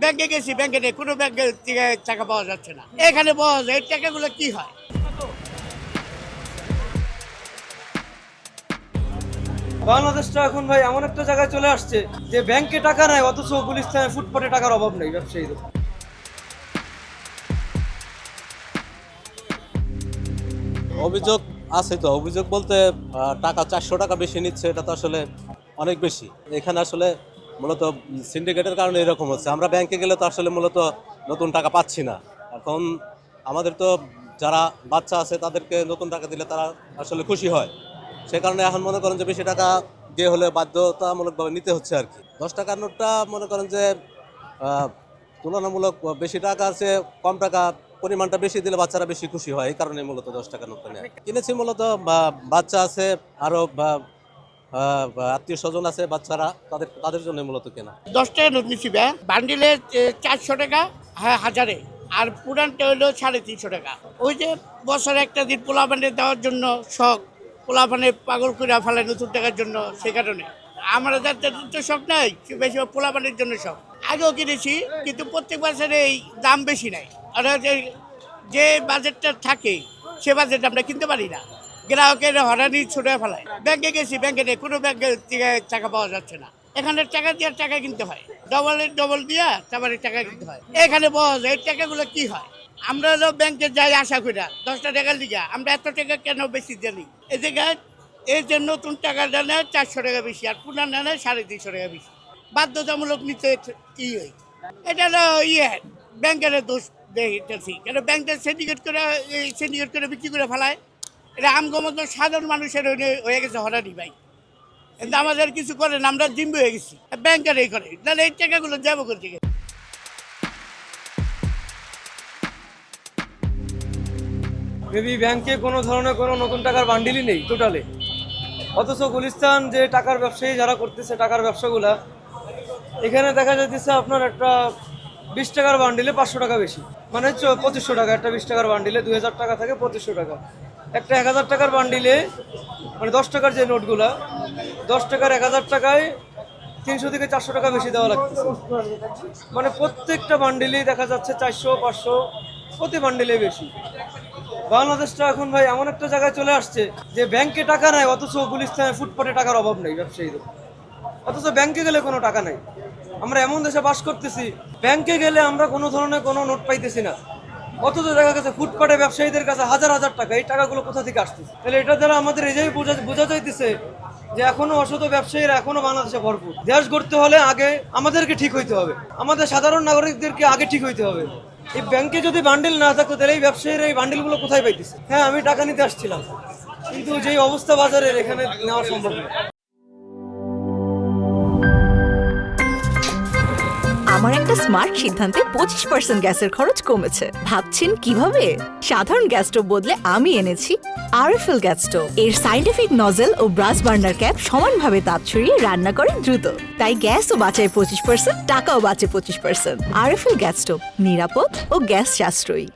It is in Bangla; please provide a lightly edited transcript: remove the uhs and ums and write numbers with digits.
ব্যাংকে গেছি, ব্যাংকে নেই, কোনো ব্যাংকে থেকে টাকা পাওয়া যাচ্ছে না। এখানে পাওয়া যায়, এই টাকাগুলো কি হয়? বাংলাদেশটা এখন ভাই এমন একটা জায়গায় চলে আসছে যে ব্যাংকে টাকা নাই, অথচ গুলিস্তানে ফুটপাতে টাকার অভাব নেই ব্যবসায়ীদের। অভিযোগ আছে তো, অভিযোগ বলতে টাকা 400 টাকা বেশি নিচ্ছে, এটা তো আসলে অনেক বেশি। এখানে আসলে মূলত সিন্ডিকেটের কারণে এরকম হচ্ছে। আমরা ব্যাংকে গেলে তো আসলে মূলত নতুন টাকা পাচ্ছি না। এখন আমাদের তো যারা বাচ্চা আছে তাদেরকে নতুন টাকা দিলে তারা আসলে খুশি হয়। সে কারণে এখন মনে করেন যে বেশি টাকা দিয়ে হলে বাধ্যতামূলকভাবে নিতে হচ্ছে আর কি। 10 টাকার নোটটা মনে করেন যে তুলনামূলক বেশি টাকা আছে, কম টাকা পরিমাণটা বেশি দিলে বাচ্চারা বেশি খুশি হয়, এই কারণে মূলত 10 টাকার নোটটা নেয়। কিনেছি মূলত বাচ্চা আছে, আরো আত্মীয় স্বজন আছে, বাচ্চারা তাদের জন্য মূলত কেনা। 10 টাকা নোট নিচ্ছি বান্ডিলে 400 টাকা, হ্যাঁ হাজারে, আর পুরানটা হলো 350 টাকা। ওই যে বছরে একটা দিন পোলাপানে দেওয়ার জন্য শখ, পোলাপানে পাগল করে ফেলে নতুন টাকার জন্য, সে কারণে আমরা যাদের তো শখ নাই, বেশি পোলাপানের জন্য শখ। আগেও কিনেছি, কিন্তু প্রত্যেক বছরে এই দাম বেশি নাই। আর যে বাজেটটা থাকে সে বাজেট আমরা কিনতে পারি না, গ্রাহকের হরানি ছুটে ফেলায়। ব্যাংকে গেছি, ব্যাংকে নেই, কোনো ব্যাংকে থেকে টাকা পাওয়া যাচ্ছে না। এখানে টাকা দিয়ে টাকা কিনতে হয়, ডবল দিয়া তারপরে টাকা কিনতে হয়। এখানে পাওয়া যায়, এই টাকাগুলো কি হয়? আমরা হলো ব্যাংকে যাই আশা করি 10টা টাকার দিকে, আমরা এত টাকা কেন বেশি জানি? এই জায়গায় এই যে নতুন টাকা জানে 400 টাকা বেশি, আর পুরান জানে 350 টাকা বেশি। বাধ্যতামূলক নিতে কি হয়? এটা হলো ব্যাংকের দোষ দেখতেছি, কেন ব্যাংকের সিন্ডিকেট করে বিক্রি করে ফেলায়। এটা আমগমত সাধারণ মানুষের হয়ে গেছে হরানি ভাই। কিন্তু আমাদের কিছু করে না, আমরা জিম্বি হয়ে গেছি। ব্যাংকের এই করে, তাহলে এই টাকাগুলো যাবো করতে গেছে। মেবি ব্যাংকে কোনো ধরনের কোনো নতুন টাকার বান্ডিলই নেই টোটালে, অথচ গুলিস্তান যে টাকার ব্যবসায়ী যারা করতেছে টাকার ব্যবসাগুলা, এখানে দেখা যাচ্ছে আপনার একটা 20 টাকার বান্ডিলে 500 টাকা বেশি, মানে 2500 টাকা। একটা 20 টাকার বান্ডিলে 2000 টাকা থাকে, 2500 টাকা। একটা 1000 টাকার বান্ডিলে, মানে 10 টাকার যে নোটগুলা, 10 টাকার 1000 টাকায় 300 থেকে 400 টাকা বেশি দেওয়া লাগতেছে। মানে প্রত্যেকটা বান্ডিলেই দেখা যাচ্ছে 400-500 প্রতি বান্ডিলে বেশি। বাংলাদেশটা এখন ভাই এমন একটা জায়গায় চলে আসছে যে ব্যাংকে টাকা নাই, অথচ গুলিস্তানে ফুটপাতে টাকার অভাব নেই ব্যবসায়ীদের। অথচ ব্যাংকে গেলে কোনো টাকা নাই। আমরা এমন দেশে বাস করতেছি, ব্যাংকে গেলে আমরা কোনো ধরনের কোনো নোট পাইতেছি না, অথচ দেখা গেছে ফুটপাতে ব্যবসায়ীদের কাছে হাজার হাজার টাকা। এই টাকাগুলো কোথা থেকে আসতেছে? তাহলে এটা দ্বারা আমাদের এই যে বোঝা যাইতেছে যে এখনো অসৎ ব্যবসায়ীরা এখনো বাংলাদেশে ভরপুর। দেশ গড়তে হলে আগে আমাদেরকে ঠিক হইতে হবে, আমাদের সাধারণ নাগরিকদেরকে আগে ঠিক হইতে হবে। এই ব্যাংকে যদি বান্ডিল না থাকতো তাহলে এই ব্যবসায়ীরা এই বান্ডিলগুলো কোথায় পাইতেছে? হ্যাঁ, আমি টাকা নিতে আসছিলাম, কিন্তু যেই অবস্থা বাজারের, এখানে নেওয়া সম্ভব না। আমার একটা স্মার্ট সিদ্ধান্তে 25% গ্যাসের খরচ কমেছে। ভাবছেন কিভাবে? সাধারণ গ্যাস স্টোভ বদলে আমি এনেছি আরএফএল গ্যাস স্টোভ। এর সাইন্টিফিক নজেল ও ব্রাস বার্নার ক্যাপ সমানভাবে তাপ ছড়িয়ে রান্না করে দ্রুত, তাই গ্যাসও বাঁচায় 25%, টাকাও বাঁচে 25%। আরএফএল গ্যাস স্টোভ নিরাপদ ও গ্যাস সাশ্রয়ী।